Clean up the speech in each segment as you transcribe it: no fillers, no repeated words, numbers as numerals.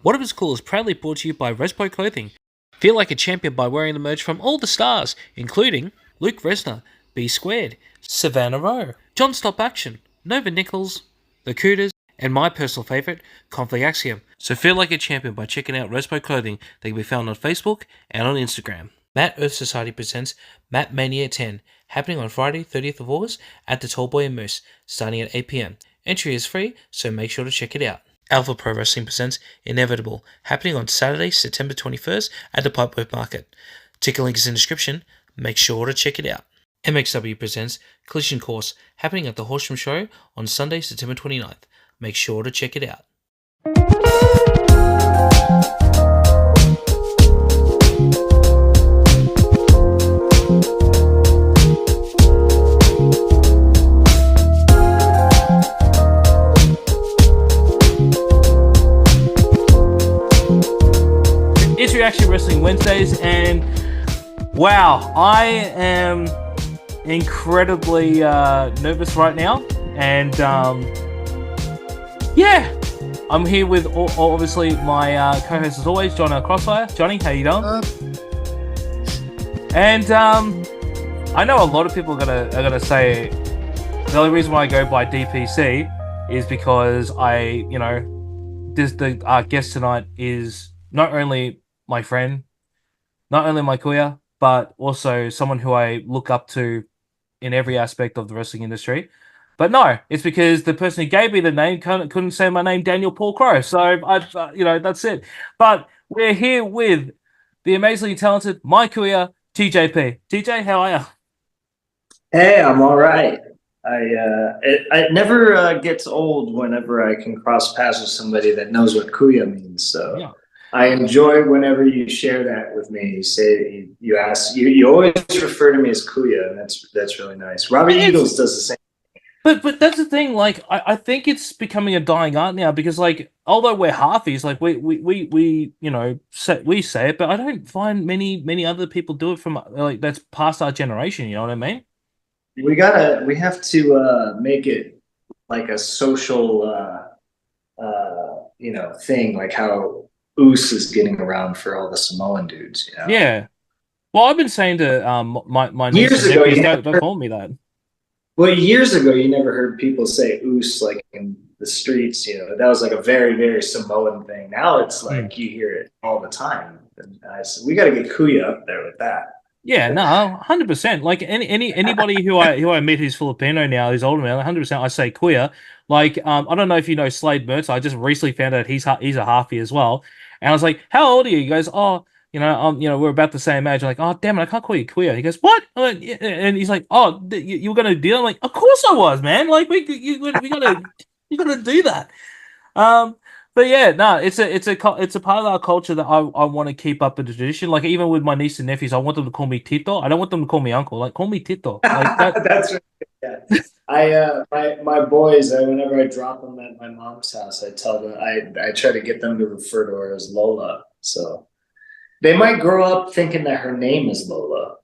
What If It's Cool is proudly brought to you by Respo Clothing. Feel like a champion by wearing the merch from all the stars, including Luke Resner, B Squared, Savannah Rowe, John Stop Action, Nova Nichols, The Cooters, and my personal favourite, Conflict Axiom. So feel like a champion by checking out Respo Clothing. They can be found on Facebook and on Instagram. Matt Earth Society presents Matt Mania 10, happening on Friday, 30th of August at the Tallboy and Moose, starting at 8 p.m. Entry is free, so make sure to check it out. Alpha Pro Wrestling presents Inevitable, happening on Saturday, September 21st at the Pipeworth Market. Ticket link is in the description. Make sure to check it out. MXW presents Collision Course, happening at the Horsham Show on Sunday, September 29th. Make sure to check it out. It's Reaction Wrestling Wednesdays, and wow, I am incredibly nervous right now, and yeah, I'm here with obviously my co-host as always, John Crossfire. Johnny, how you doing? And I know a lot of people are gonna say the only reason why I go by DPC is because our guest tonight is not only my friend, not only my kuya, but also someone who I look up to in every aspect of the wrestling industry. But no, it's because the person who gave me the name couldn't say my name, Daniel Paul Crow. So that's it. But we're here with the amazingly talented my kuya, TJP. TJ, how are you? Hey, I'm all right. It never gets old whenever I can cross paths with somebody that knows what kuya means. So yeah. I enjoy whenever you share that with me. You say you always refer to me as kuya, and that's really nice. Robert Eagles does the same. But that's the thing. Like I think it's becoming a dying art now because although we're halfies, we say it, but I don't find many other people do it from that's past our generation. You know what I mean? We have to make it like a social thing, like how Oos is getting around for all the Samoan dudes. You know? Yeah. Well, I've been saying to my years ago, don't call me that. Well, years ago, you never heard people say Oos like in the streets. You know, that was like a very, very Samoan thing. Now it's like you hear it all the time. And we got to get kuya up there with that. Yeah, no, 100%. Like anybody who I meet who's Filipino now, who's older now, 100%. I say kuya. Like I don't know if you know Slade Mertz. I just recently found out he's a halfie as well. And I was like, "How old are you?" He goes, "Oh, we're about the same age." I'm like, "Oh, damn it, I can't call you kuya." He goes, "What?" And he's like, "Oh, you were gonna deal?" I'm like, "Of course I was, man. Like we gotta you gotta do that." But yeah, no, it's a part of our culture that I want to keep up in the tradition. Like even with my niece and nephews, I want them to call me Tito. I don't want them to call me uncle. Like call me Tito. Like that. That's right. Yeah. My boys, whenever I drop them at my mom's house, I tell them I try to get them to refer to her as Lola. So they might grow up thinking that her name is Lola.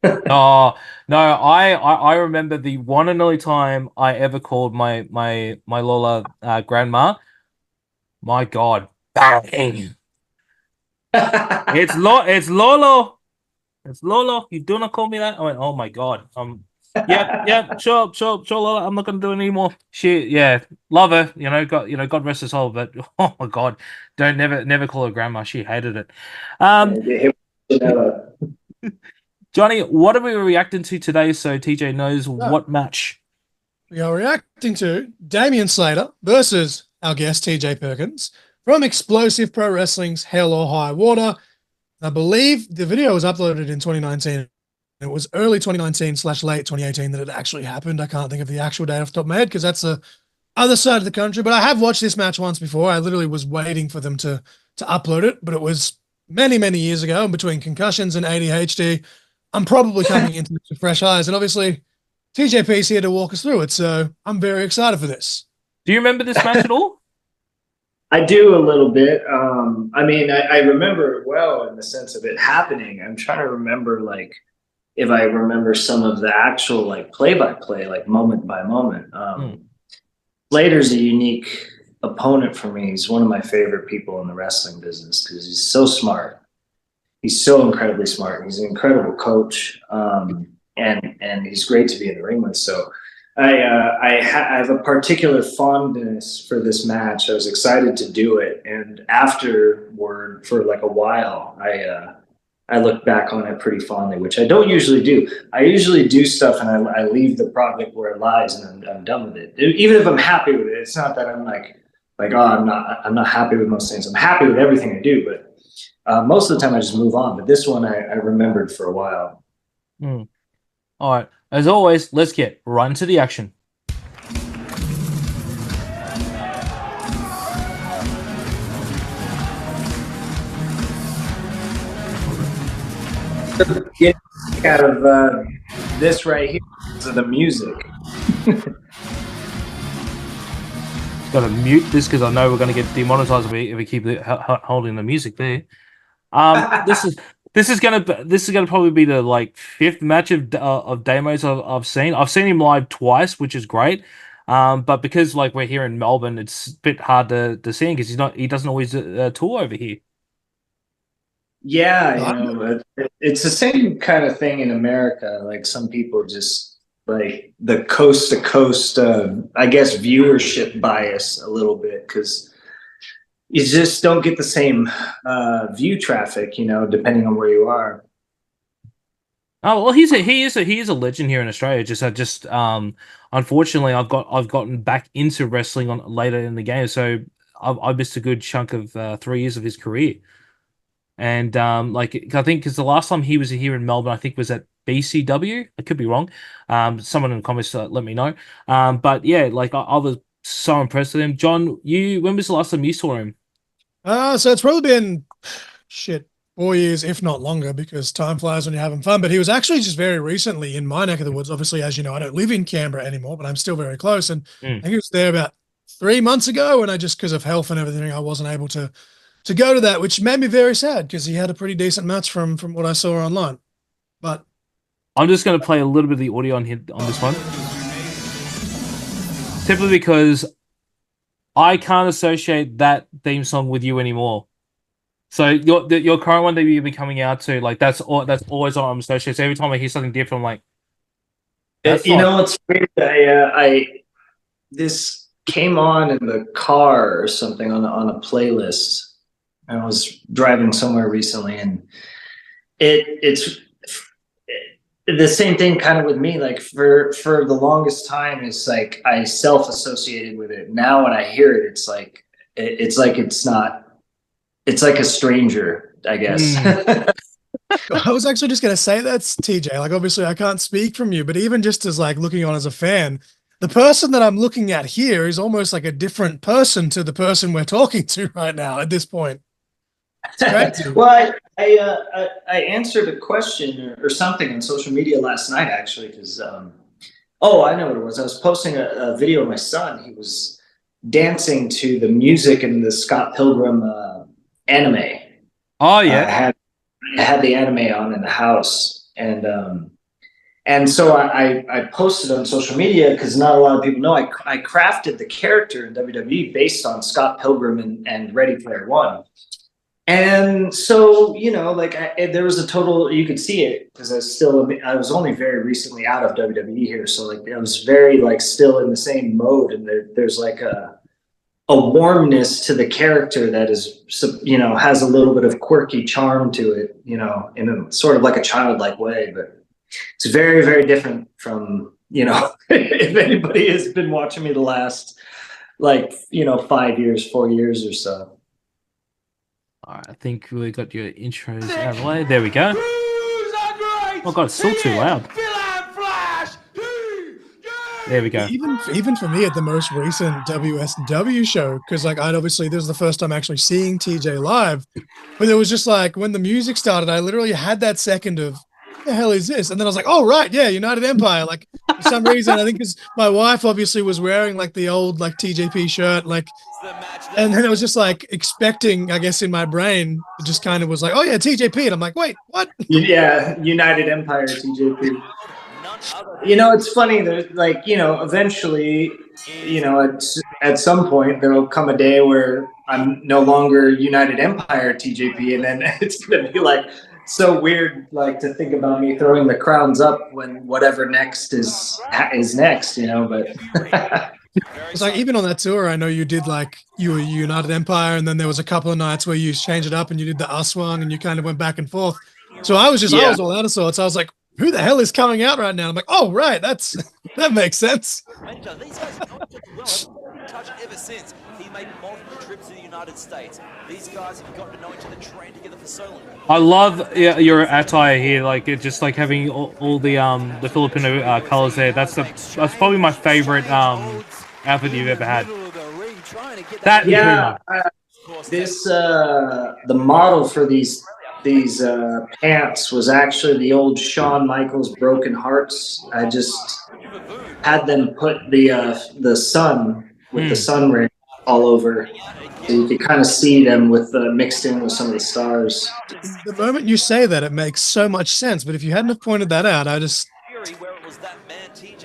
Oh no, I remember the one and only time I ever called my Lola grandma. My God, bang! It's Lolo. It's Lolo. You do not call me that. I went, oh my God. Yeah, sure, Lola. I'm not gonna do it anymore. Love her. God rest her soul. But oh my God, don't never call her grandma. She hated it. Johnny, what are we reacting to today? So TJ knows what match. We are reacting to Damian Slater versus our guest TJ Perkins from Explosive Pro Wrestling's Hell or High Water. I believe the video was uploaded in 2019. It was early 2019/late 2018 that it actually happened. I can't think of the actual date off the top of my head because that's the other side of the country. But I have watched this match once before. I literally was waiting for them to upload it, but it was many, many years ago. And between concussions and ADHD, I'm probably coming into this with fresh eyes. And obviously, TJP's here to walk us through it. So I'm very excited for this. Do you remember this match at all? I do a little bit. I remember it well in the sense of it happening. I'm trying to remember, if I remember some of the actual, play-by-play, moment by moment. Slater's a unique opponent for me. He's one of my favorite people in the wrestling business because he's so smart. He's so incredibly smart. He's an incredible coach, and he's great to be in the ring with. So I have a particular fondness for this match. I was excited to do it, and afterward, for like a while, I look back on it pretty fondly, which I don't usually do. I usually do stuff and I leave the product where it lies, and I'm done with it. Even if I'm happy with it, it's not that I'm like oh, I'm not happy with most things. I'm happy with everything I do, but most of the time I just move on. But this one I remembered for a while. All right. As always, let's get right into the action. Get out of this right here to the music. Got to mute this because I know we're going to get demonetized if we keep holding the music there. This is gonna probably be the like fifth match of Damo's I've seen. I've seen him live twice, which is great. But because like we're here in Melbourne, it's a bit hard to see him because he doesn't always tour over here. Yeah, it's the same kind of thing in America. Like some people just like the coast to coast, I guess, viewership bias a little bit because you just don't get the same view traffic, depending on where you are. Oh well, he is a legend here in Australia. Unfortunately, I've gotten back into wrestling later in the game, so I missed a good chunk of 3 years of his career. And I think because the last time he was here in Melbourne, I think was at BCW. I could be wrong. Someone in the comments let me know. But yeah, I was so impressed with him. John, when was the last time you saw him? So it's probably been 4 years, if not longer, because time flies when you're having fun. But he was actually just very recently in my neck of the woods. Obviously, as you know, I don't live in Canberra anymore, but I'm still very close. And I think he was there about 3 months ago, and I just, because of health and everything, I wasn't able to go to that, which made me very sad because he had a pretty decent match from what I saw online. But I'm just going to play a little bit of the audio on this one, simply because I can't associate that theme song with you anymore. So your current one that you've been coming out to, like that's always what I'm associated. So every time I hear something different, I'm like, it's weird. This came on in the car or something on a playlist. I was driving somewhere recently, and it's the same thing kind of with me. Like for the longest time, it's like I self-associated with it. Now when I hear it, it's like it's not. It's like a stranger, I guess. I was actually just going to say that's TJ. Like, obviously, I can't speak from you, but even just as like looking on as a fan, the person that I'm looking at here is almost like a different person to the person we're talking to right now at this point. Well, I answered a question or something on social media last night, actually, because I know what it was. I was posting a video of my son. He was dancing to the music in the Scott Pilgrim anime. Oh yeah, I had the anime on in the house, and so I posted on social media because not a lot of people know I crafted the character in WWE based on Scott Pilgrim and Ready Player One. And so, there was a total, you could see it because I was only very recently out of WWE here. So like, I was very like still in the same mode. And there's like a warmness to the character that is, has a little bit of quirky charm to it, in a sort of like a childlike way, but it's very, very different from, if anybody has been watching me the last 5 years, 4 years or so. All right, I think we got your intros out of the way. There we go. Oh god, it's still too loud. There we go. Even for me at the most recent WSW show, because like this was the first time actually seeing TJ live, but it was just like when the music started, I literally had that second of what the hell is this? And then I was like, oh right, yeah, United Empire. Like for some reason, I think because my wife obviously was wearing like the old like TJP shirt, like. And then it was just like expecting, I guess, in my brain, it just kind of was like, oh yeah, TJP. And I'm like, wait, what? Yeah, United Empire, TJP. It's funny. There's like, eventually, at some point there will come a day where I'm no longer United Empire TJP, and then it's gonna be like so weird, like to think about me throwing the crowns up when whatever next is next, But It's like even on that tour, I know you did like you were United Empire, and then there was a couple of nights where you changed it up and you did the Aswang and you kind of went back and forth. So I was all out of sorts. I was like, who the hell is coming out right now? I'm like, oh right, that makes sense. These guys have not done well. I've touched ever since. He made multiple trips to the United States. These guys have gotten to know each other, trained together for so long. I love your attire here, like it's just like having all the Filipino colors there. That's probably my favorite outfit you've ever had. That the model for these pants was actually the old Shawn Michaels Broken Hearts. I just had them put the sun with the sun ring all over, so you could kind of see them with mixed in with some of the stars. The moment you say that, it makes so much sense. But if you hadn't have pointed that out, I just.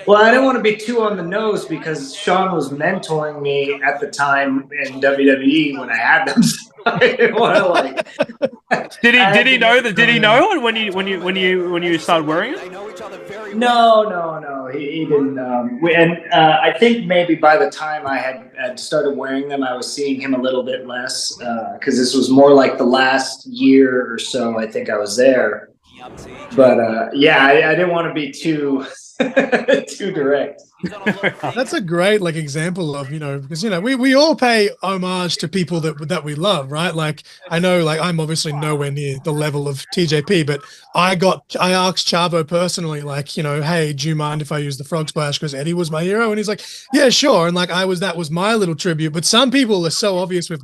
Well, I didn't want to be too on the nose because Shawn was mentoring me at the time in WWE when I had them. So I didn't want to like. Did he know that? Did he know when you started wearing it? No, he didn't. I think maybe by the time I had started wearing them, I was seeing him a little bit less because this was more like the last year or so. I think I was there, but I didn't want to be too direct. That's a great example of because we all pay homage to people that we love, right? Like I know I'm obviously nowhere near the level of TJP, but I asked Chavo personally, hey, do you mind if I use the frog splash because Eddie was my hero? And he's like, yeah, sure. And that was my little tribute. But some people are so obvious with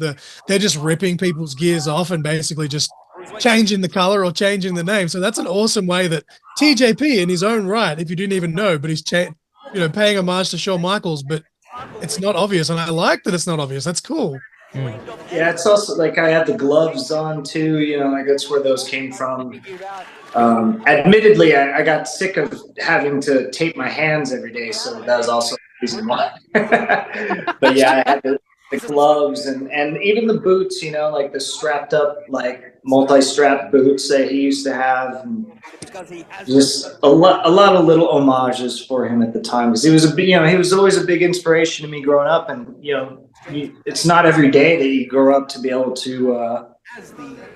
they're just ripping people's gears off and basically just changing the color or changing the name. So that's an awesome way that TJP in his own right, if you didn't even know, but he's paying homage to Shawn Michaels, but it's not obvious, and I like that it's not obvious. That's cool. Yeah, it's also like I had the gloves on too. That's where those came from. Admittedly, I got sick of having to tape my hands every day, so that was also the reason why. But yeah, I had the gloves and even the boots. Like the strapped up multi-strap boots that he used to have. And just a lot of little homages for him at the time because he was always a big inspiration to me growing up, and it's not every day that you grow up to be able to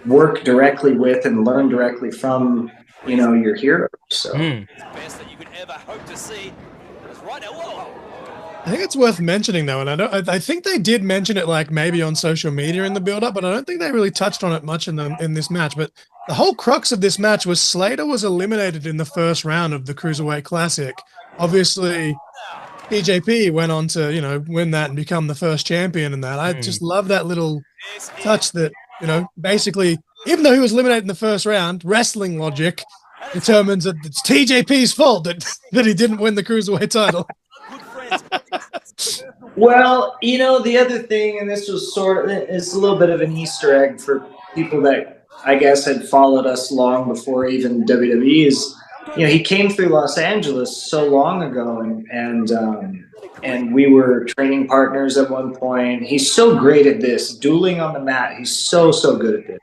work directly with and learn directly from your hero. So I think it's worth mentioning though, and I think they did mention it maybe on social media in the build-up, but I don't think they really touched on it much in this match. But the whole crux of this match was Slater was eliminated in the first round of the Cruiserweight Classic. Obviously, TJP went on to win that and become the first champion in that. I just love that little touch that basically, even though he was eliminated in the first round, wrestling logic determines that it's TJP's fault that he didn't win the Cruiserweight title. Well, the other thing, and this was it's a little bit of an Easter egg for people that I guess had followed us long before even WWE is, he came through Los Angeles so long ago, and we were training partners at one point. He's so great at this, dueling on the mat. He's so good at this.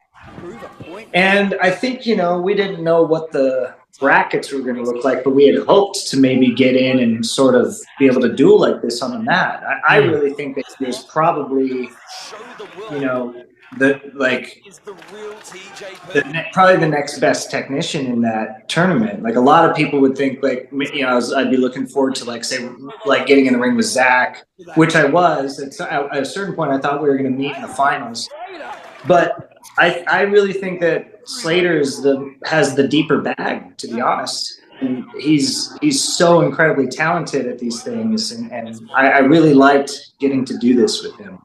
And I think, we didn't know what the brackets were going to look like, but we had hoped to maybe get in and sort of be able to duel like this on the mat. I really think that there's probably, probably the next best technician in that tournament. A lot of people would think I'd be looking forward to say getting in the ring with Zach, which I was. At a certain point, I thought we were going to meet in the finals, but I really think that Slater has the deeper bag, to be honest. And he's so incredibly talented at these things, and I really liked getting to do this with him.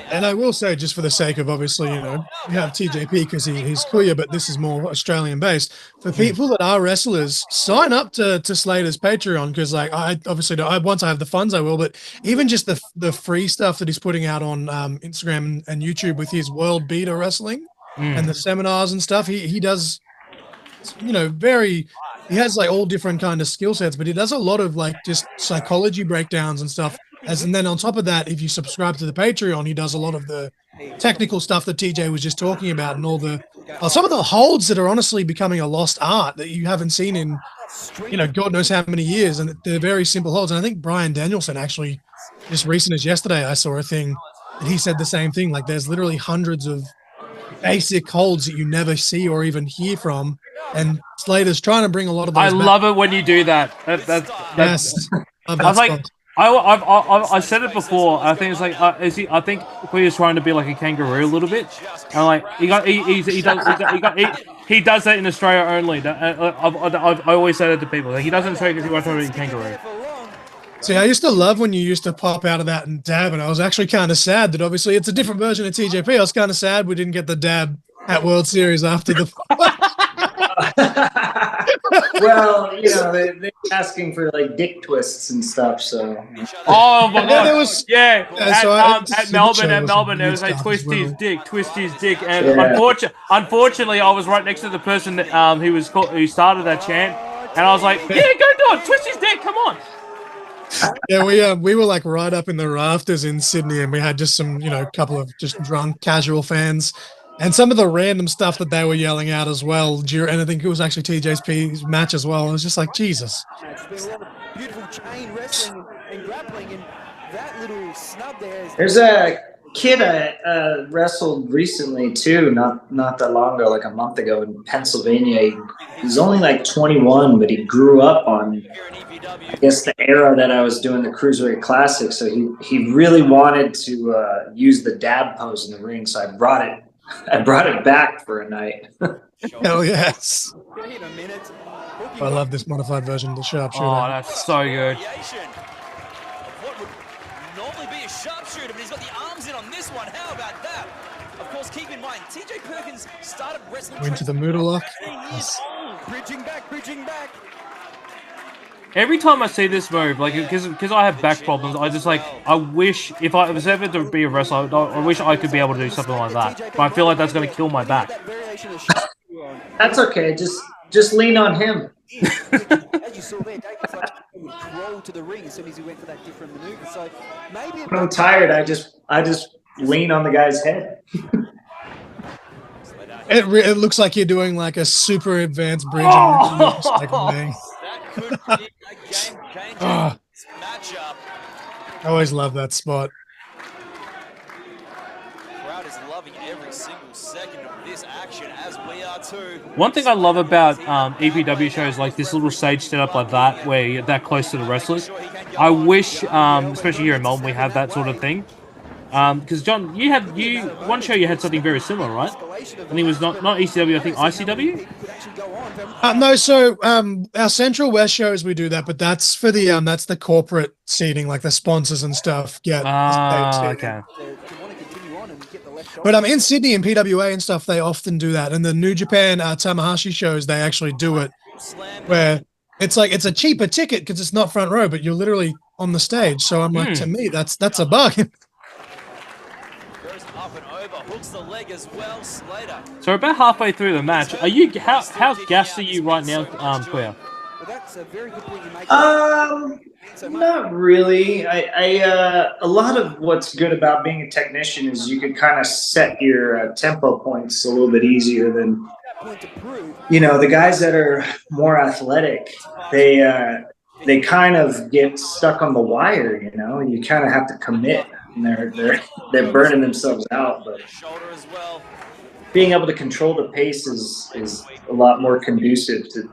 And I will say, just for the sake of obviously, we have TJP because he's Kuya, but this is more Australian based. For people that are wrestlers, sign up to Slater's Patreon because, I obviously don't. Once I have the funds, I will. But even just the free stuff that he's putting out on Instagram and YouTube with his World Beater Wrestling and the seminars and stuff, he does, very he has like all different kind of skill sets, but he does a lot of like just psychology breakdowns and stuff. And then on top of that, if you subscribe to the Patreon, he does a lot of the technical stuff that TJ was just talking about, and all the some of the holds that are honestly becoming a lost art that you haven't seen in, God knows how many years, and they're very simple holds. And I think Brian Danielson actually, just recent as yesterday, I saw a thing that he said the same thing. Like there's literally hundreds of basic holds that you never see or even hear from, and Slater's trying to bring a lot of those. I love it when you do that. Yes. I was like, I said it before. I think it's like, I think Queer's trying to be like a kangaroo a little bit. And like he does that in Australia only. I always say that to people. Like, he doesn't say because he wants to be a kangaroo. See, I used to love when you used to pop out of that and dab, and I was actually kind of sad that obviously it's a different version of TJP. I was kind of sad we didn't get the dab at World Series after the. Well, they're asking for like dick twists and stuff. So. Oh my god! There was, at Melbourne, there was like twist his dick, and unfortunately, I was right next to the person that who started that chant, and I was like, yeah, go do it, twist his dick, come on. Yeah, we were like right up in the rafters in Sydney, and we had just some, couple of just drunk casual fans, and some of the random stuff that they were yelling out as well. And I think it was actually TJ's match as well. It was just like, Jesus. It's been a lot of beautiful chain wrestling and grappling, and that little snub there. There's a kid I wrestled recently too, not that long ago, like a month ago in Pennsylvania. He's only like 21, but he grew up on, I guess, the era that I was doing the Cruiserweight Classic. So he really wanted to use the dab pose in the ring. So I brought it back for a night. Hell yes. I love this modified version of the sharpshooter. Oh, that's so good. What would normally be a sharpshooter, but he's got the arms in on this one. How about that? Of course, keep in mind, TJ Perkins started wrestling. Went to the Moodle lock. Bridging back. Every time I see this move, like, because I have back problems, I just like, I wish, if I was ever to be a wrestler, I wish I could be able to do something like that. But I feel like that's going to kill my back. That's okay. Just lean on him. As you saw there, Damian would roll to the ring as soon as he went for that different maneuver. So maybe when I'm tired, I just lean on the guy's head. It looks like you're doing like a super advanced bridge. That could be a game-changing matchup. I always love that spot. Crowd is loving every single second of this action, as we are too. One thing I love about EPW shows like this little stage setup like that, where you're that close to the wrestlers. I wish, especially here in Melbourne, we have that sort of thing. Because John, one show you had something very similar, right? And it was not ECW, I think ICW. No, so our Central West shows we do that, but that's for the that's the corporate seating, like the sponsors and stuff. Okay. But in Sydney and PWA and stuff, they often do that. And the New Japan Tamahashi shows, they actually do it, where it's like it's a cheaper ticket because it's not front row, but you're literally on the stage. So I'm like, to me, that's a bargain. Up and over, hooks the leg as well, Slater. So about halfway through the match, are you how gassed are you right now, Queer? Not really. A lot of what's good about being a technician is you can kind of set your tempo points a little bit easier than, the guys that are more athletic. They kind of get stuck on the wire, and you kind of have to commit. And they're burning themselves out, but being able to control the pace is a lot more conducive to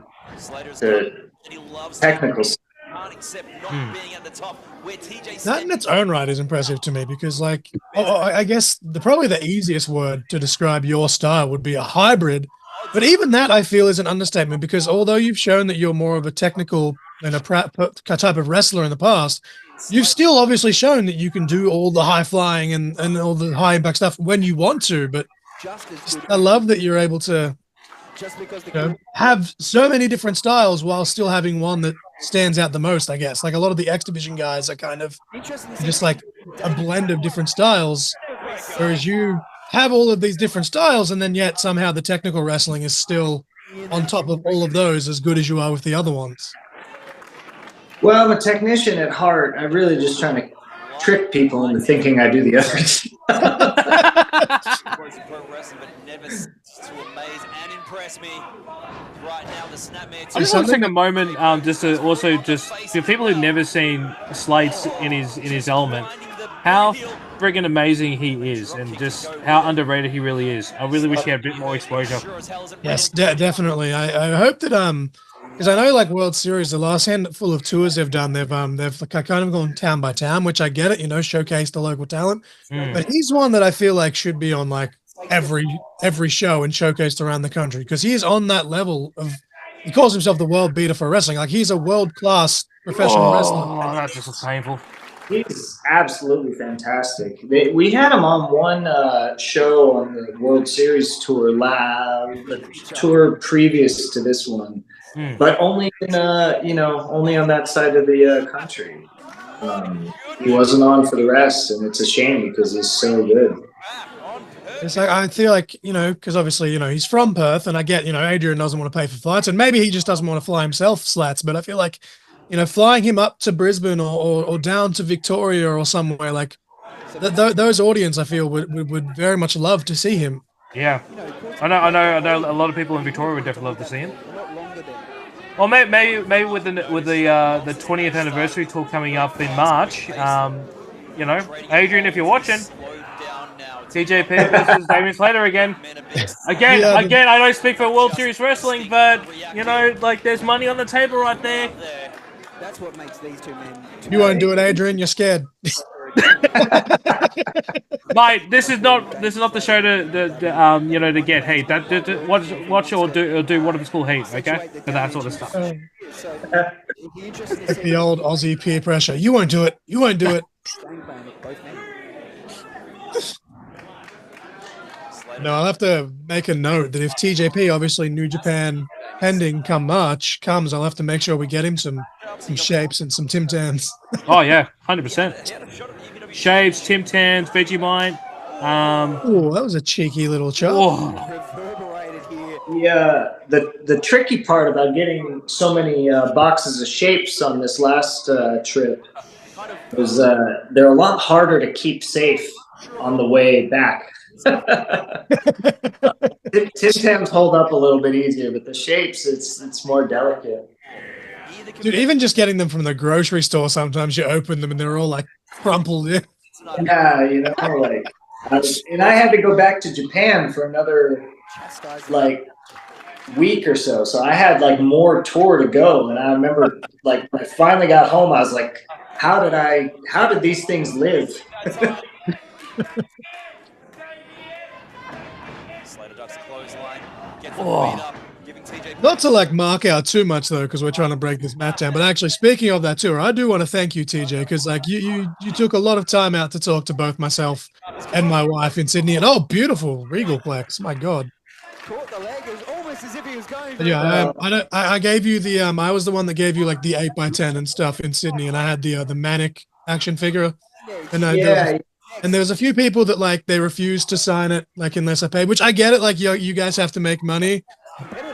technical. That in its own right is impressive to me because, I guess probably the easiest word to describe your style would be a hybrid. But even that, I feel, is an understatement because although you've shown that you're more of a technical and a type of wrestler in the past, you've still obviously shown that you can do all the high flying and all the high impact stuff when you want to. But I love that you're able to have so many different styles while still having one that stands out the most, I guess. Like a lot of the X Division guys are kind of just like a blend of different styles, whereas you have all of these different styles and then yet somehow the technical wrestling is still on top of all of those as good as you are with the other ones? Well, I'm a technician at heart. I'm really just trying to trick people into thinking I do the others. Pro wrestling, but it never ceases to amaze and impress me. Right now, the snapmare. I just want to take a moment, just to also just for people who've never seen Slate's in his element, how friggin' amazing he is, and just how underrated he really is. I really wish he had a bit more exposure. Yes, definitely. I hope that because I know like World Series, the last handful of tours they've done, they've like, kind of gone town by town, which I get it, you know, showcase the local talent. But he's one that I feel like should be on like every show and showcased around the country, because he is on that level of. He calls himself the world beater for wrestling. Like, he's a world-class professional wrestler. Oh, that's just painful. He's absolutely fantastic. We had him on one show on the World Series tour, the tour previous to this one, but only in only on that side of the country. He wasn't on for the rest, and it's a shame because he's so good. It's like, I feel like, you know, because obviously, you know, he's from Perth, and I get, you know, Adrian doesn't want to pay for flights, and maybe he just doesn't want to fly himself, Slats, but I feel like, you know, flying him up to Brisbane or down to Victoria or somewhere, like, those audience, I feel, would very much love to see him. Yeah. I know a lot of people in Victoria would definitely love to see him. Well, maybe with the 20th anniversary tour coming up in March, you know, Adrian, if you're watching, TJP versus Damian Slater again. Again, I don't speak for World Series Wrestling, but, you know, like, there's money on the table right there. That's what makes these two men. You won't do it, Adrian. You're scared. Mate, this is not the show to get heat. Watch or do whatever's called heat, okay? For that sort of stuff. Like the old Aussie peer pressure. You won't do it. You won't do it. No, I'll have to make a note that if TJP, obviously New Japan pending come March, comes, I'll have to make sure we get him some shapes and some Tim Tams. Oh yeah, 100%. Shapes, Tim Tams, Vegemite. Oh, that was a cheeky little chop. The tricky part about getting so many boxes of shapes on this last trip was they're a lot harder to keep safe on the way back. Tim Tams hold up a little bit easier, but the shapes, it's more delicate. Dude, even just getting them from the grocery store, sometimes you open them and they're all like crumpled in. Yeah, you know, like, and I had to go back to Japan for another like week or so. So I had like more tour to go, and I remember like when I finally got home, I was like, how did these things live? Not to like mark out too much though, because we're trying to break this mat down. But actually, speaking of that tour, I do want to thank you, TJ, because like you took a lot of time out to talk to both myself and my wife in Sydney. And beautiful Regalplex, my God. Caught the leg. It was almost as if he was going. Yeah, I gave you the I was the one that gave you like the 8x10 and stuff in Sydney, and I had the Manic action figure, and there was a few people that like they refused to sign it like unless I paid, which I get it. Like you guys have to make money,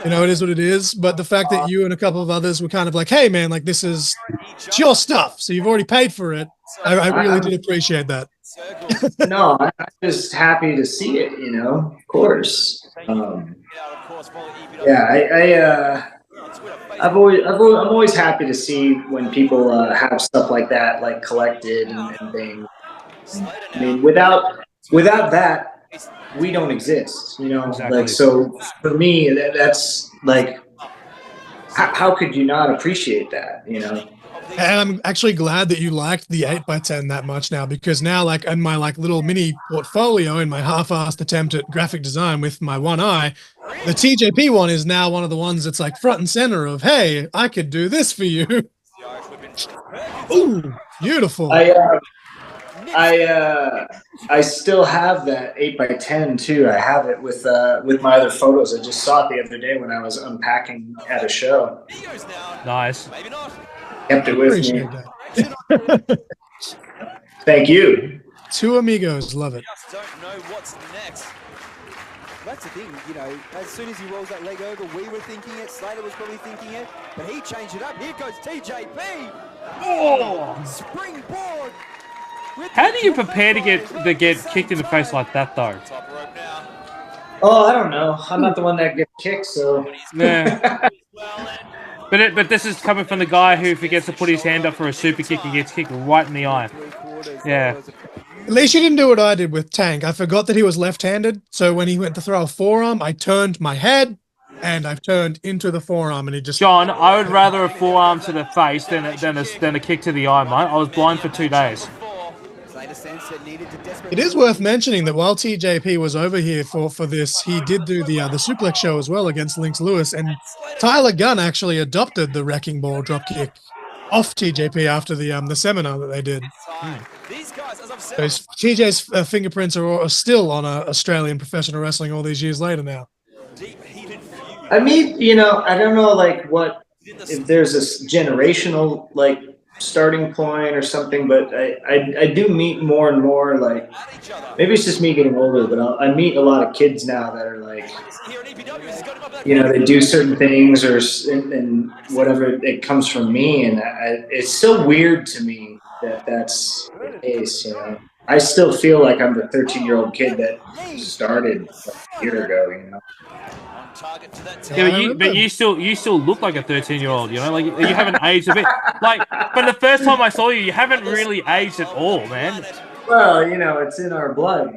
you know, it is what it is. But the fact that you and a couple of others were kind of like, hey man, like it's your stuff, so you've already paid for it. I really did appreciate that. No, I'm just happy to see it, you know, of course. I'm always happy to see when people have stuff like that, like collected and things. I mean, without that, we don't exist, you know. Exactly. Like, so for me, that's like, how could you not appreciate that, you know? And I'm actually glad that you liked the 8x10 that much now, because now, like, in my like little mini portfolio, in my half-assed attempt at graphic design with my one eye, the TJP one is now one of the ones that's like front and center of, hey, I could do this for you. Ooh, beautiful. I still have that 8x10 too. I have it with my other photos. I just saw it the other day when I was unpacking at a show. Nice. Kept it with me. Thank you. two amigos. Love it. Just don't know what's next. That's the thing, you know, as soon as he rolls that leg over, we were thinking it, Slater was probably thinking it, but he changed it up. Here goes TJP. Oh! Springboard. How do you prepare to get kicked in the face like that, though? Top rope now. Oh, I don't know. I'm not the one that gets kicked, so. Yeah. But this is coming from the guy who forgets to put his hand up for a super kick and gets kicked right in the eye. Yeah. At least you didn't do what I did with Tank. I forgot that he was left-handed, so when he went to throw a forearm, I turned my head, and I've turned into the forearm, and he just... John, I would rather a forearm to the face than a kick to the eye, mate. I was blind for 2 days. It is worth mentioning that while TJP was over here for this, he did do the suplex show as well against Lynx Lewis, and Tyler Gunn actually adopted the wrecking ball dropkick off TJP after the seminar that they did. So TJ's fingerprints are still on Australian professional wrestling all these years later now. I mean, you know, I don't know, like, if there's this generational, like, starting point or something, but I do meet more and more, like, maybe it's just me getting older, but I meet a lot of kids now that are like, you know, they do certain things and whatever, it comes from me, and it's so weird to me that that's the case, you know. I still feel like I'm the 13-year-old kid that started a year ago, you know. Yeah, but you still look like a 13-year-old, you know, like you haven't aged a bit. Like, from the first time I saw you, you haven't really aged at all, man. Well, you know, it's in our blood.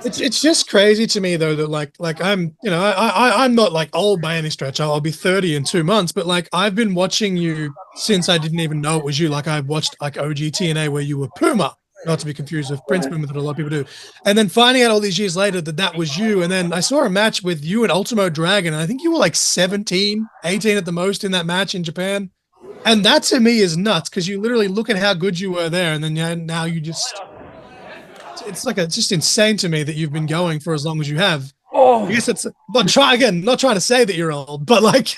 It's just crazy to me though that like I'm, you know, I'm not like old by any stretch. I'll be 30 in 2 months, but like I've been watching you since I didn't even know it was you. Like I watched like OG TNA where you were Puma, not to be confused with Prince Puma that a lot of people do, and then finding out all these years later that was you. And then I saw a match with you and Ultimo Dragon, and I think you were like 17, 18 at the most in that match in Japan. And that to me is nuts because you literally look at how good you were there, and then now you just—it's just insane to me that you've been going for as long as you have. Oh, I guess it's not trying to say that you're old, but like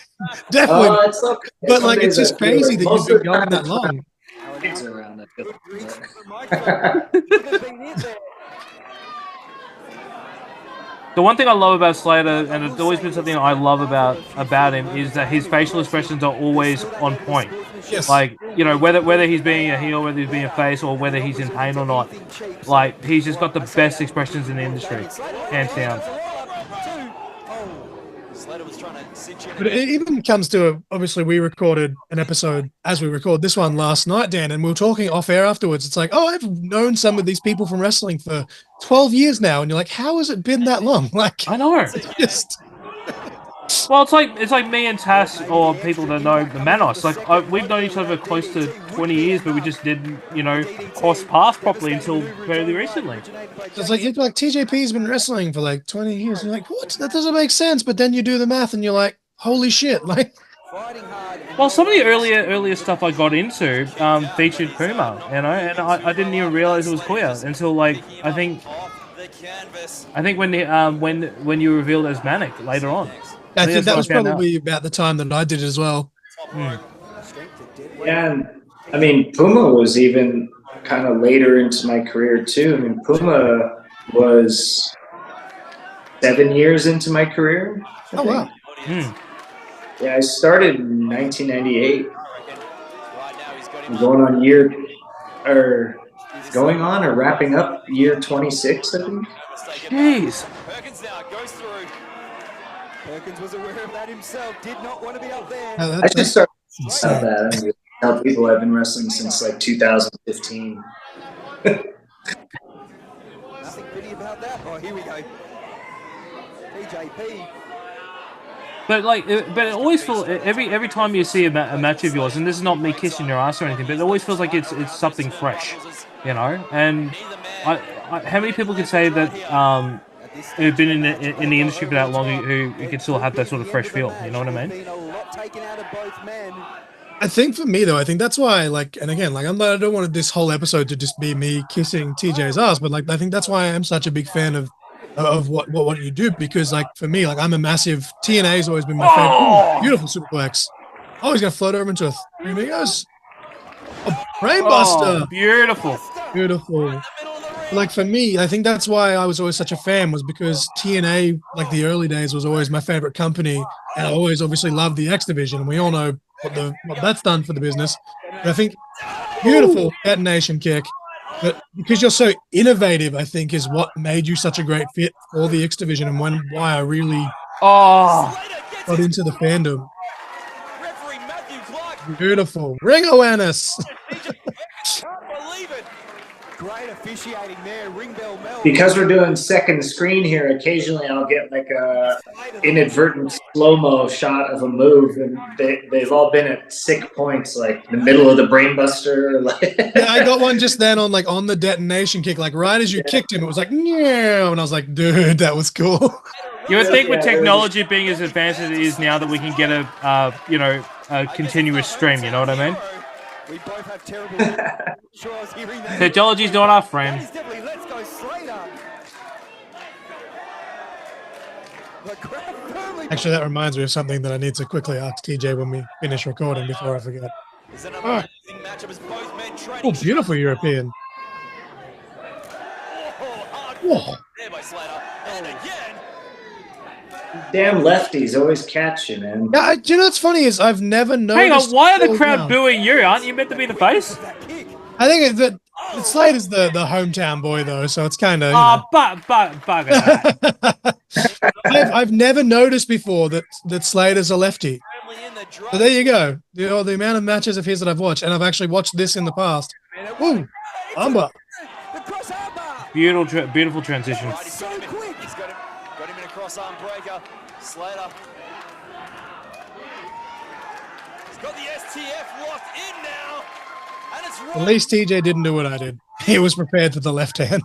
definitely. But like it's just crazy that you've been going that long. Kids around it. The one thing I love about Slater, and it's always been something I love about him, is that his facial expressions are always on point. Yes. Like, you know, whether he's being a heel, whether he's being a face, or whether he's in pain or not, like, he's just got the best expressions in the industry, hands down. But it even comes to, obviously, we recorded an episode as we record this one last night, Dan, and we were talking off air afterwards. It's like, oh, I've known some of these people from wrestling for 12 years now. And you're like, how has it been that long? Like, I know. Just... Well, it's like me and Tass, or people that know the Manos. Like, we've known each other close to 20 years, but we just didn't, you know, cross paths properly until fairly recently. It's like TJP's been wrestling for like 20 years. And you're like, what? That doesn't make sense. But then you do the math and you're like, holy shit. Like, well, some of the earlier stuff I got into featured Puma, you know, and I didn't even realize it was Kuya until, like, I think when you were revealed as Manic later on. I think that was probably about the time that I did it as well. Yeah, and I mean, Puma was even kind of later into my career too. I mean, Puma was 7 years into my career. Oh wow! Yeah, I started in 1998. Going on or wrapping up year 26, I think. Jeez. Perkins now goes through. Perkins was aware of that himself, did not want to be up there. I should start about that. I mean, tell people I've been wrestling since like 2015. Nothing pretty about that. Oh, here we go. TJP. But it always feels every time you see a match of yours, and this is not me kissing your ass or anything, but it always feels like it's something fresh, you know. And how many people could say that who've been in the industry for that long who can still have that sort of fresh feel? You know what I mean? I think for me though, I think that's why, like, and again, like, I don't want this whole episode to just be me kissing TJ's ass, but like, I think that's why I'm such a big fan of what you do, because like for me, like, I'm a massive TNA has always been my favorite. Ooh, beautiful superplex. Oh, he's gonna float over into a three amigos. Oh, brainbuster. Beautiful. Beautiful. Like for me, I think that's why I was always such a fan, was because TNA, like the early days, was always my favorite company, and I always obviously loved the X Division, and we all know what that's done for the business. But I think beautiful detonation kick, but because you're so innovative, I think is what made you such a great fit for the X Division, and why I really got into the fandom. Beautiful ring awareness. Great officiating there, ring bell Mel. Because we're doing second screen here, occasionally I'll get like a inadvertent slow-mo shot of a move, and they've all been at sick points, like the middle of the brainbuster. Yeah, I got one just then on the detonation kick, like right as you kicked him, it was like, yeah, and I was like, dude, that was cool. You would think with technology being as advanced as it is now that we can get a continuous stream, you know what I mean? We both have terrible. Sure, I was hearing that. Technology's not our friend. Let's go Slater. Actually, that reminds me of something that I need to quickly ask TJ when we finish recording before I forget. Oh, beautiful European. Whoa. And again. Damn lefties always catch you, man. Yeah, do you know what's funny is I've never noticed. Hang on, why are the crowd booing you? Aren't you meant to be the face? I think that Slater's the hometown boy though, so it's kind of. Bugger. I've never noticed before that Slater's a lefty. So there you go. The amount of matches of his that I've watched, and I've actually watched this in the past. Ooh, Umber. Beautiful transition. So quick. Got him in a cross-arm breaker. Slater. He's got the STF locked in now. And it's At least TJ didn't do what I did. He was prepared for the left hand.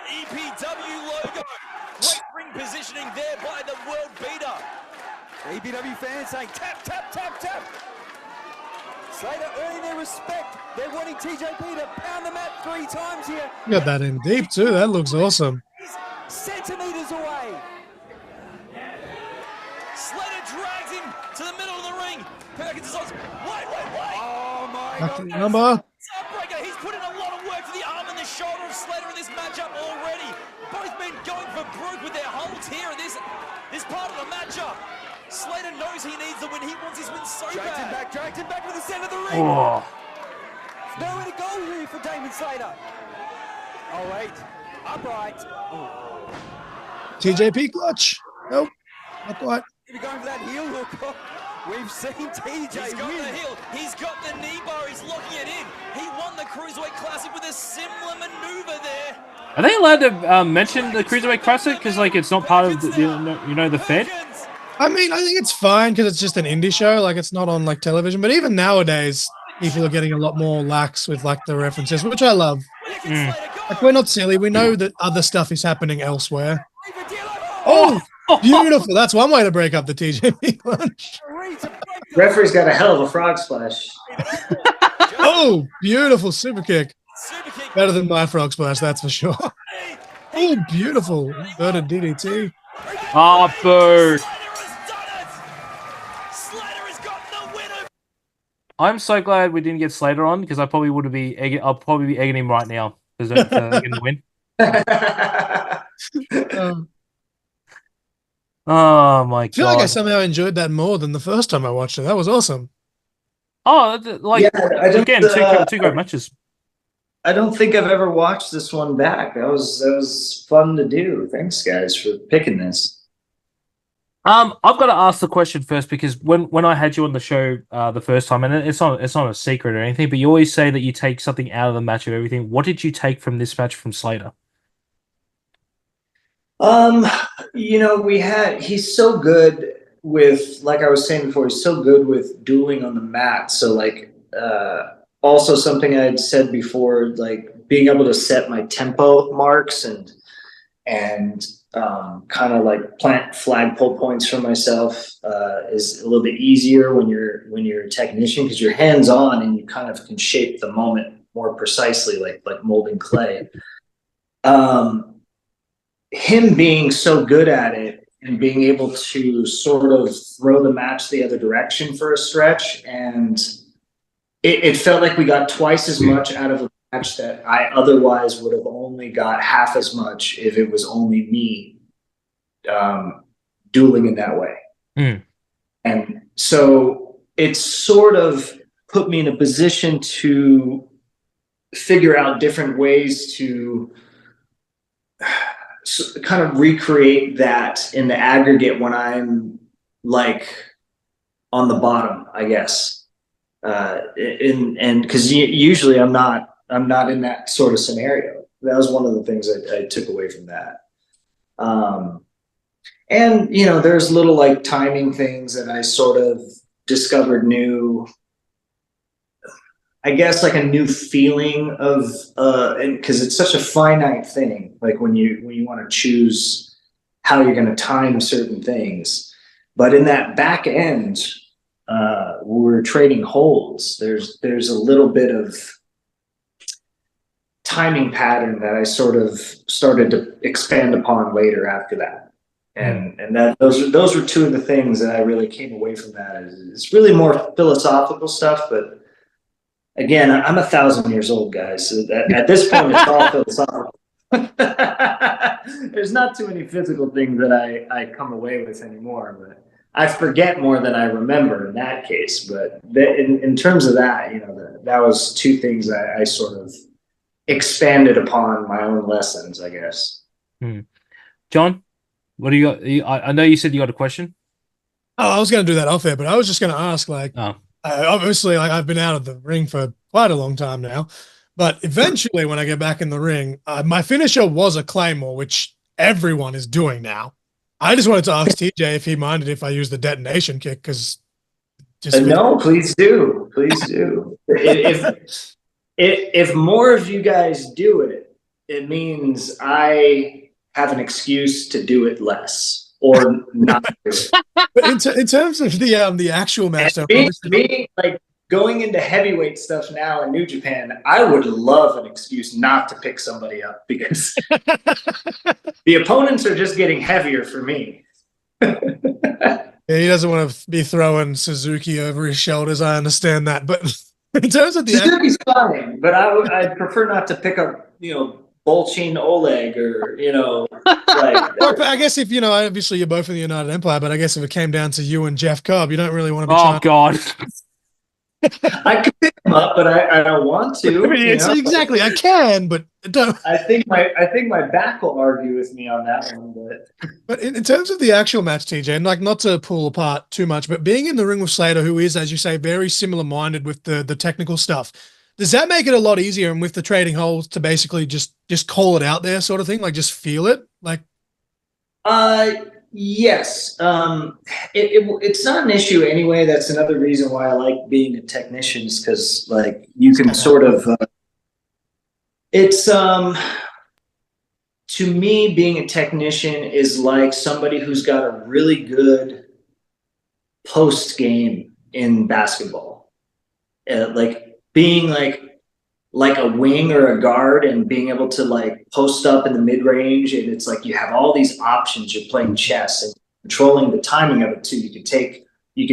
EPW logo. Great ring positioning there by the world beater. EPW fans saying tap, tap, tap, tap. Slater earning their respect. They're wanting TJP to pound the mat 3 times here. You got that in deep too. That looks awesome. He's centimeters away. Slater drags him to the middle of the ring. Perkins is on. Wait. Oh my Back to God. the number. Heartbreaker. He's put in a lot of work for the arm and the shoulder of Slater in this matchup already. Both men going for broke with their holds here in this part of the matchup. Slater knows he needs the win. He wants his win so bad. Dragged him back to the center of the ring. Oh. There's nowhere to go here for Damian Slater. Oh wait, upright. Oh. TJP clutch. Nope, not quite. If you're going for that heel hook, we've seen TJ He's got win. the heel. He's got the knee bar. He's locking it in. He won the Cruiserweight Classic with a similar maneuver there. Are they allowed to mention the Cruiserweight Classic? Because like it's not part of the Fed. I mean, I think it's fine because it's just an indie show. Like it's not on like television. But even nowadays, people are getting a lot more lax with like the references, which I love. Like we're not silly. We know that other stuff is happening elsewhere. Oh, beautiful. That's one way to break up the TJP punch. Referee's got a hell of a frog splash. Oh, beautiful super kick. Better than my frog splash, that's for sure. Oh, beautiful. Inverted DDT. Oh, boo. I'm so glad we didn't get Slater on because I'll probably be egging him right now because they're going to win. Oh my god! I feel like I somehow enjoyed that more than the first time I watched it. That was awesome. Oh, like again, two great matches. I don't think I've ever watched this one back. That was fun to do. Thanks, guys, for picking this. I've got to ask the question first because when I had you on the show the first time, and it's not a secret or anything, but you always say that you take something out of the match of everything. What did you take from this match from Slater? He's so good with, like I was saying before, he's so good with dueling on the mat. So like, also something I'd said before, like being able to set my tempo marks and kind of like plant flagpole points for myself is a little bit easier when you're a technician because you're hands on and you kind of can shape the moment more precisely, like molding clay. Him being so good at it and being able to sort of throw the match the other direction for a stretch, and it felt like we got twice as much out of a match that I otherwise would have only got half as much if it was only me dueling in that way. And so it's sort of put me in a position to figure out different ways to kind of recreate that in the aggregate when I'm like on the bottom, I guess. And because usually I'm not in that sort of scenario. That was one of the things I took away from that. And you know, there's little like timing things that I sort of discovered new, I guess, like a new feeling of, and because it's such a finite thing, like when you want to choose how you're going to time certain things. But in that back end, we're trading holds. There's a little bit of timing pattern that I sort of started to expand upon later after that. And that those were two of the things that I really came away from that. It's really more philosophical stuff, but again, I'm 1,000 years old, guys. So at this point, it's all philosophical. There's not too many physical things that I come away with anymore, but I forget more than I remember in that case. But in terms of that, you know, that was two things I sort of expanded upon my own lessons, I guess. John, what do you got? I know you said you got a question. Oh, I was going to do that off air, but I was just going to ask, like, obviously, like, I've been out of the ring for quite a long time now, but eventually when I get back in the ring, my finisher was a Claymore, which everyone is doing now. I just wanted to ask TJ if he minded if I use the detonation kick, because no, please do. Please do. If more of you guys do it, it means I have an excuse to do it less or not do it. But in terms of the actual match, though, being like going into heavyweight stuff now in New Japan, I would love an excuse not to pick somebody up because the opponents are just getting heavier for me. Yeah, he doesn't want to be throwing Suzuki over his shoulders. I understand that, but in terms of the Suzuki's fine, but I'd prefer not to pick up, you know, Bolchin Oleg or, you know, like. Or I guess if, you know, obviously you're both in the United Empire, but I guess if it came down to you and Jeff Cobb, you don't really want to be. Oh God. I could pick him up, but I don't want to. I mean, it's exactly, I can, but don't. I think my back will argue with me on that one. But in terms of the actual match, TJ, and like not to pull apart too much, but being in the ring with Slater, who is, as you say, very similar minded with the technical stuff, does that make it a lot easier? And with the trading holds to basically just call it out there, sort of thing, like just feel it, like. Yes. It's not an issue anyway. That's another reason why I like being a technician, is because like you can sort of. It's to me, being a technician is like somebody who's got a really good post game in basketball, like being like a wing or a guard and being able to like post up in the mid range. And it's like you have all these options. You're playing chess and controlling the timing of it too. You could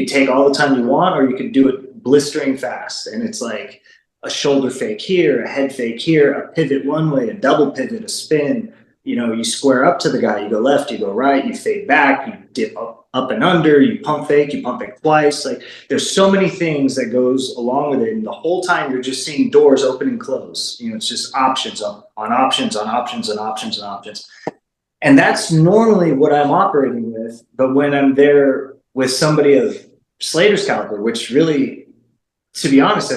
take all the time you want, or you could do it blistering fast. And it's like a shoulder fake here, a head fake here, a pivot one way, a double pivot, a spin. You know, you square up to the guy, you go left, you go right, you fade back, you dip up and under, you pump fake twice. Like there's so many things that goes along with it. And the whole time you're just seeing doors open and close. You know, it's just options on options on options and options and options. And that's normally what I'm operating with. But when I'm there with somebody of Slater's caliber, which really, to be honest,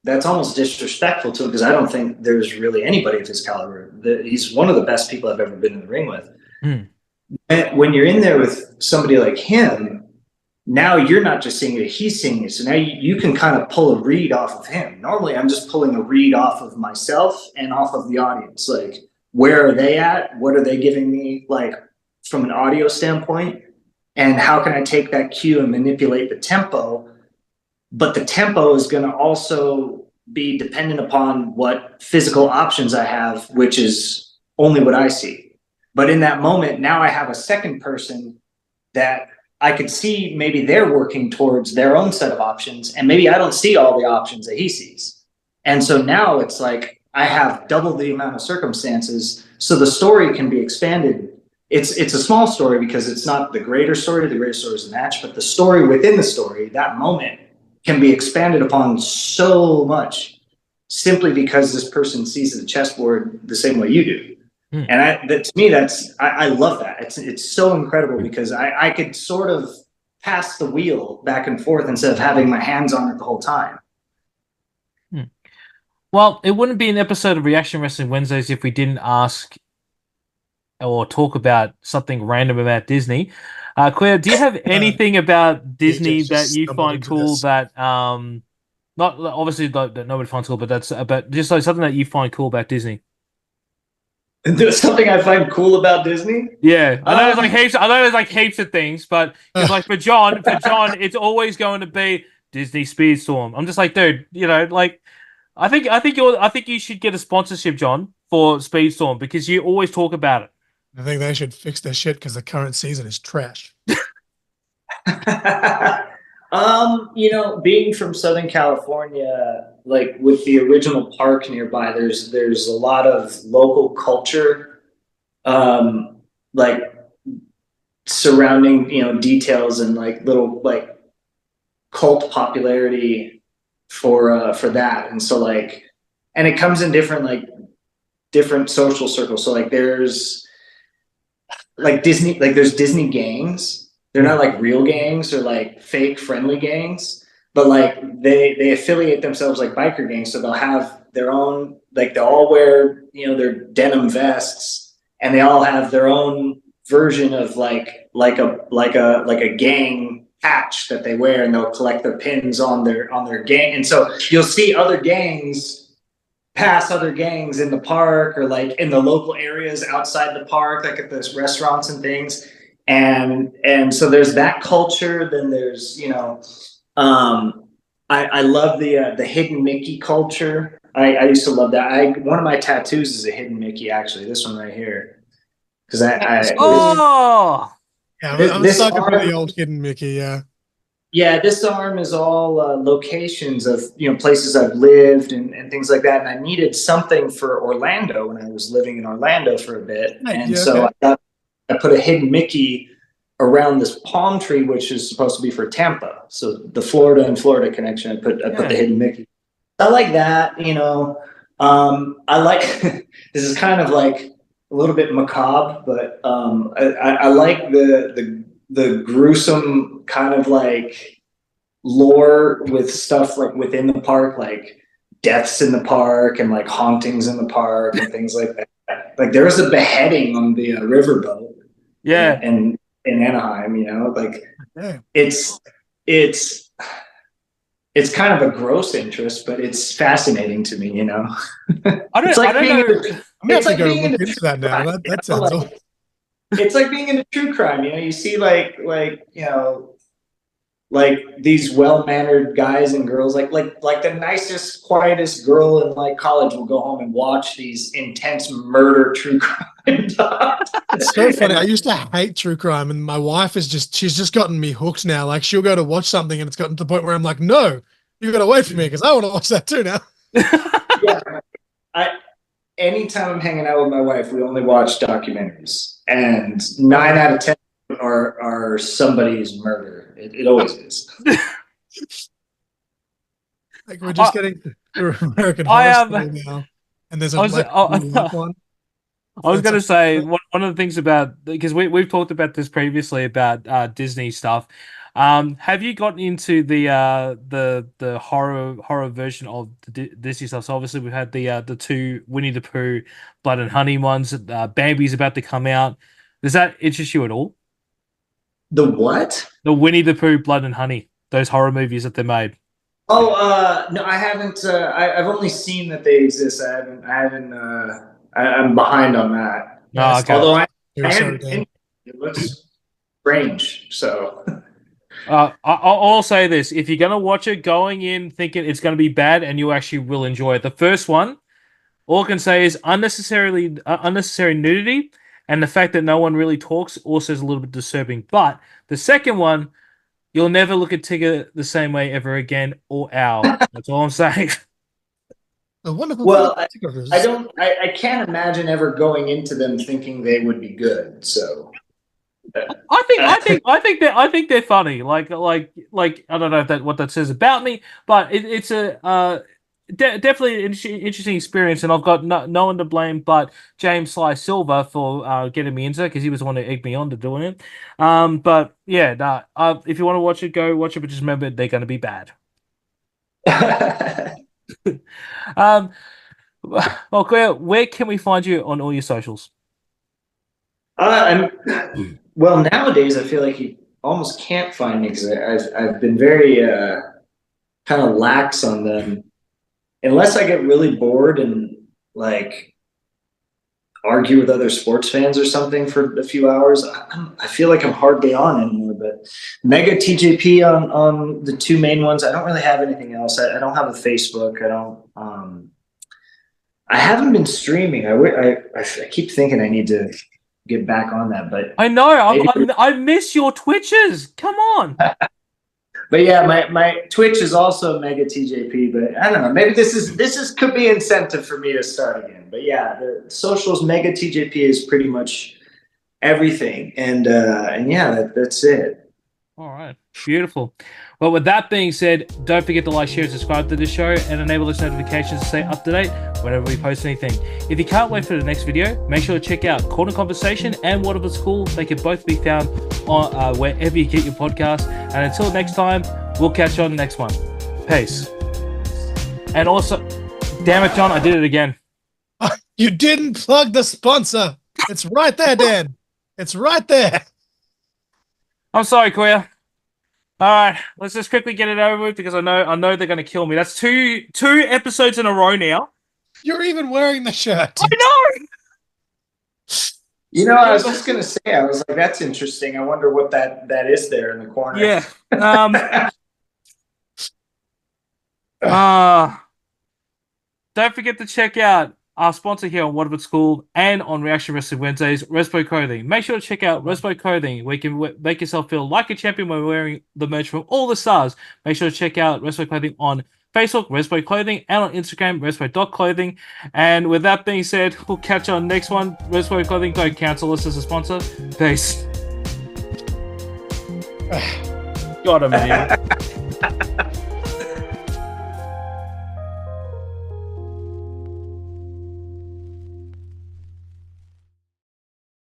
that's almost disrespectful to him, because I don't think there's really anybody of his caliber. He's one of the best people I've ever been in the ring with. When you're in there with somebody like him, now you're not just seeing it, he's seeing it. So now you can kind of pull a read off of him. Normally I'm just pulling a read off of myself and off of the audience. Like, where are they at? What are they giving me, like, from an audio standpoint? And how can I take that cue and manipulate the tempo? But the tempo is going to also be dependent upon what physical options I have, which is only what I see. But in that moment, now I have a second person that I could see, maybe they're working towards their own set of options, and maybe I don't see all the options that he sees. And so now it's like I have double the amount of circumstances, so the story can be expanded. It's a small story because it's not the greater story. The greater story is the match, but the story within the story, that moment, can be expanded upon so much simply because this person sees the chessboard the same way you do. And to me, I love that. It's so incredible because I could sort of pass the wheel back and forth instead of having my hands on it the whole time. Well, it wouldn't be an episode of Reaction Wrestling Wednesdays if we didn't ask or talk about something random about Disney. Claire, do you have anything about Disney that you find cool that not obviously that nobody finds cool, but that's about just like something that you find cool about Disney? There's something I find cool about Disney. Yeah, I know there's like heaps. I know there's like heaps of things, but it's like for John, it's always going to be Disney Speedstorm. I'm just like, dude, you know, like I think you should get a sponsorship, John, for Speedstorm because you always talk about it. I think they should fix their shit because the current season is trash. You know, being from Southern California, like with the original park nearby, there's a lot of local culture, like surrounding, you know, details and like little like cult popularity for that. And so like, and it comes in different social circles. So like there's like Disney, like there's Disney gangs. They're not like real gangs or like fake friendly gangs, but like they affiliate themselves like biker gangs. So they'll have their own, like they'll all wear, you know, their denim vests, and they all have their own version of like a gang patch that they wear, and they'll collect their pins on their gang. And so you'll see other gangs pass other gangs in the park or like in the local areas outside the park, like at those restaurants and things. And so there's that culture. Then there's, you know, I love the hidden Mickey culture. I used to love that. One of my tattoos is a hidden Mickey, actually. This one right here, because Yeah, I'm stuck up with the old hidden Mickey. Yeah, this arm is all locations of, you know, places I've lived and things like that. And I needed something for Orlando when I was living in Orlando for a bit, and so I put a hidden Mickey around this palm tree, which is supposed to be for Tampa. So the Florida and Florida connection, I put the hidden Mickey. I like that, you know. I like this is kind of like a little bit macabre, but I like the gruesome kind of like lore with stuff like within the park, like deaths in the park and like hauntings in the park and things like that. Like there was a beheading on the riverboat. Yeah, and in Anaheim, you know, like it's kind of a gross interest, but it's fascinating to me, you know. I don't know. I'm actually going to look into that now. That sounds awesome. It's like being into true crime, you know. You see like you know, like these well-mannered guys and girls, like the nicest, quietest girl in like college will go home and watch these intense murder true crime docs. It's so funny. I used to hate true crime, and my wife she's just gotten me hooked now. Like she'll go to watch something, and it's gotten to the point where I'm like, no, you got to wait for me because I want to watch that too now. Yeah, anytime I'm hanging out with my wife, we only watch documentaries, and 9 out of 10 are somebody's murder. It always is. Like we're just getting through American Horror Story now, and there's one. I was going to say one of the things about, because we've talked about this previously about Disney stuff. Have you gotten into the horror version of the Disney stuff? So obviously we've had the two Winnie the Pooh, Blood and Honey ones. Bambi's about to come out. Does that interest you at all? The what? The Winnie the Pooh, Blood and Honey. Those horror movies that they made. Oh, no, I haven't. I've only seen that they exist. I'm behind on that. Oh, okay. Although it looks strange. So. I'll say this: if you're gonna watch it, going in thinking it's gonna be bad, and you actually will enjoy it. The first one, all I can say is unnecessary nudity, and the fact that no one really talks also is a little bit disturbing. But the second one, you'll never look at Tigger the same way ever again, or Owl. That's all I'm saying. A wonderful. Well, I can't imagine ever going into them thinking they would be good. So I think they're funny. Like I don't know what that says about me, but it's a definitely an interesting experience, and I've got no one to blame but James Sly Silver for getting me into it, because he was the one who egged me on to doing it. But yeah, if you want to watch it, go watch it, but just remember they're going to be bad. Well, Claire, where can we find you on all your socials? Well, nowadays I feel like you almost can't find me, because I've been very kind of lax on them, unless I get really bored and like argue with other sports fans or something for a few hours. I feel like I'm hardly on anymore. But Mega TJP on the two main ones. I don't really have anything else. I don't have a Facebook. I haven't been streaming. I keep thinking I need to get back on that, but I know I miss your Twitches. Come on. But yeah, my Twitch is also Mega TJP. But I don't know. Maybe this could be incentive for me to start again. But yeah, the socials Mega TJP is pretty much everything, and yeah, that's it. All right, beautiful. Well, with that being said, don't forget to like, share, and subscribe to this show, and enable those notifications to stay up to date whenever we post anything. If you can't wait for the next video, make sure to check out Corner Conversation and What If It's Cool. They can both be found on wherever you get your podcast. And until next time, we'll catch you on the next one. Peace. And also, damn it, John, I did it again. You didn't plug the sponsor. It's right there, Dan. It's right there. I'm sorry, Queer. All right, let's just quickly get it over with, because I know they're going to kill me. That's two episodes in a row now. You're even wearing the shirt. I know. You know, I was just gonna say, I was like, that's interesting. I wonder what that is there in the corner. Yeah. Don't forget to check out our sponsor here on What If It's Cool and on Reaction Wrestling Wednesdays, Respo Clothing. Make sure to check out Respo Clothing, where you can make yourself feel like a champion by wearing the merch from all the stars. Make sure to check out Respo Clothing on Facebook, Respo Clothing, and on Instagram, Respo.clothing. And with that being said, we'll catch you on the next one. Respo Clothing, don't cancel us as a sponsor. Peace. God, I'm an idiot.